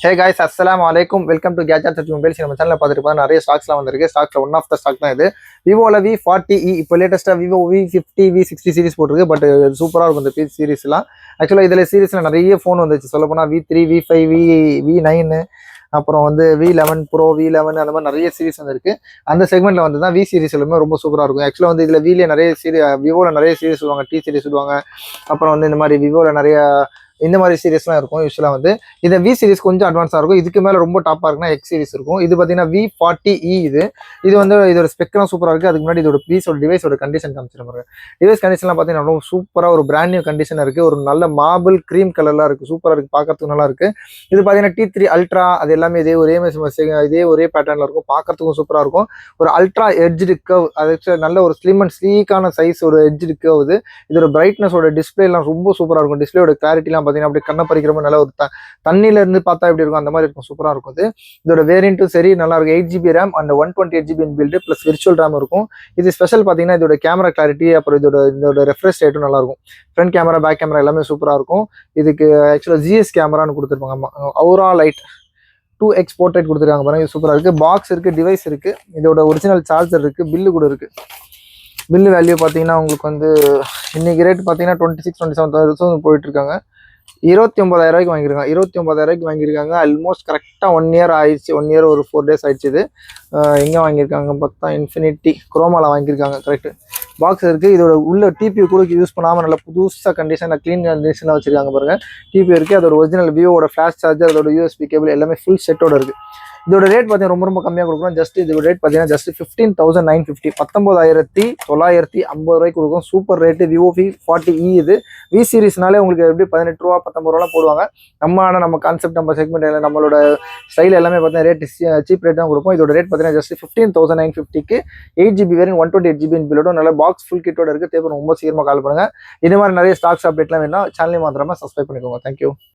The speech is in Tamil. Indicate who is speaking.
Speaker 1: Hey guys, assalamu alaikum. Welcome to Gadget Search Mobiles. நம்ம சேனல்ல பார்த்துட்டு நிறைய ஸ்டாக்ஸ்லாம் வந்திருக்கு. ஸ்டாக்ஸ்ல ஒன் ஆஃப் த ஸ்டாக் தான் இது. விவோல V40e இப்போ லேட்டஸ்டா விவோ V50 V60 சீரிஸ் போட்டிருக்கு. பட் சூப்பரா இருக்கும் இந்த பீஸ் சீரிஸ்லாம். ஆக்சுவலா இதுல சீரிஸ்ல நிறைய ஃபோன் வந்துச்சு. சொல்ல போனா V3 V5 V9 அப்புறம் வந்து V11 Pro V11 அந்த மாதிரி நிறைய சீரிஸ் வந்துருக்கு. அந்த செக்மெண்ட்ல வந்து தான் V சீரிஸ் எல்லாமே ரொம்ப சூப்பரா இருக்கும். ஆக்சுவலா வந்து இதுல வில நிறைய விவோல நிறைய சீரிஸ் சொல்லுவாங்க. T சீரிஸ் சொல்லுவாங்க. அப்புறம் வந்து இந்த மாதிரி விவோல நிறைய இந்த மாதிரி சீரிஸ்லாம் இருக்கும். யூஸ்வலாக வந்து இந்த V சீரிஸ் கொஞ்சம் அட்வான்ஸாக இருக்கும். இதுக்கு மேலே ரொம்ப டாப்பாக இருக்குன்னா X சீரிஸ் இருக்கும். இது பார்த்தீங்கன்னா V40e இது வந்து இதோட ஸ்பெக்லாம் சூப்பராக இருக்குது. அதுக்கு முன்னாடி இதோட பீஸோட டிவைஸோட கண்டிஷன் காமிச்சிருப்பாங்க. டிவைஸ் கண்டிஷன்லாம் பார்த்தீங்கன்னா ரொம்ப சூப்பராக ஒரு பிராண்ட் நியூ கண்டிஷன் இருக்குது. ஒரு நல்ல மார்பிள் க்ரீம் கலர்லாம் இருக்குது. சூப்பராக இருக்குது, பார்க்கறதுக்கு நல்லா இருக்குது. இது பார்த்தீங்கன்னா T3 அல்ட்ரா அது எல்லாமே இதே ஒரே பேட்டர்னில் இருக்கும். பார்க்கறதுக்கும் சூப்பராக இருக்கும். ஒரு அல்ட்ரா எட்ஜ்டு கர்வ், அது நல்ல ஒரு ஸ்லிம் அண்ட் ஸ்லீக்கான சைஸ் ஒரு எட்ஜ்டு கர்வ். இதோட பிரைட்னஸோட டிஸ்பிளேலாம் ரொம்ப சூப்பராக இருக்கும். டிஸ்பிளேயோட கிளாரிட்டிலாம் பார்த்தீங்கன்னா அப்படி கண்ணை பறிக்கிற மாதிரி நல்ல ஒரு தண்ணியில இருந்து பார்த்தா எப்படி இருக்கும் அந்த மாதிரி இருக்கும். சூப்பரா இருக்கும். இதோட வேரியண்ட்டும் சரி நல்லா இருக்கும். 8GB RAM and 128GB inbuilt plus virtual RAM இருக்கும். இது ஸ்பெஷல் பார்த்தீங்கன்னா இதோட கேமரா கிளாரிட்டி அப்புறம் இதோட ரெஃப்ரெஷ் ரேட்டும் நல்லா இருக்கும். ஃப்ரண்ட் கேமரா பேக் கேமரா எல்லாமே சூப்பரா இருக்கும். இதுக்கு ஆக்சுவலா GS கேமரான்னு கொடுத்துருப்பாங்க. அவுரா லைட் 2x போர்ட்ரேட் கொடுத்துருக்காங்க பாருங்க. இது சூப்பரா இருக்கு. பாக்ஸ் இருக்கு, டிவைஸ் இருக்கு, இதோட ஒரிஜினல் சார்ஜர் இருக்கு, பில்லு கூட இருக்கு. பில்லு வேல்யூ பார்த்தீங்கன்னா உங்களுக்கு வந்து இன்னைக்கு ரேட் பார்த்தீங்கன்னா 27,000 போயிட்டு இருக்காங்க. 29,000 ரூபாய்க்கு வாங்கியிருக்காங்க. 29,000 ரூபாய்க்கு வாங்கியிருக்காங்க. ஆல்மோஸ்ட் கரெக்டாக 1 இயர் ஆயிடுச்சு. 1 இயர் ஒரு 4 days ஆயிடுச்சு. இது எங்கே வாங்கியிருக்காங்க பார்த்தா இன்ஃபினிட்டி குரோமாவில் வாங்கியிருக்காங்க. கரெக்ட். பாக்ஸ் இருக்குது. இதோட உள்ள டிபியூ கூட யூஸ் பண்ணாமல் நல்ல புதுசாக கண்டிஷனில் க்ளீன் கண்டிஷனாக வச்சிருக்காங்க பாருங்க. டிபியூ இருக்குது. அதோட ஒரிஜினல் விவோட ஃப்ளாஷ் சார்ஜர், அதோட USB கேபிள் எல்லாமே ஃபுல் செட்டோட இருக்குது. இதோட ரேட் பார்த்தீங்கன்னா ரொம்ப கம்மியாக கொடுக்குறோம். ஜஸ்ட் இதோட ரேட் பார்த்தீங்கன்னா ஜஸ்ட் 15,950 19,950 ரூபாய்க்கு கொடுக்கும். Super rate. விவோ V40e இது V சீரிஸ்னாலே உங்களுக்கு எப்படி 18 ரூபா 19 ரூபாலாம் போடுவாங்க. நம்ம கான்செப்ட் நம்ம செக்மெண்ட் நம்மளோட ஸ்டைல் எல்லாமே பார்த்தீங்கன்னா ரேட் சீப் ரேட் தான் கொடுப்போம். இதோட ரேட் பார்த்தீங்கன்னா ஜஸ்ட் 15,950க்கு 8GB வேரியன்ட் 128GB இன்பில்டோட நல்ல பாக்ஸ் ஃபுல் கிட்டோட இருக்குது. தேவை ரொம்ப சீக்கிரமாக கால் பண்ணுங்க. இது மாதிரி நிறைய ஸ்டாக்ஸ் அப்டேட்லாம் வேணும்னா சேனலையும் மாத்திரமா சப்ஸ்கிரைப் பண்ணிக்கோங்க. தேங்க்யூ.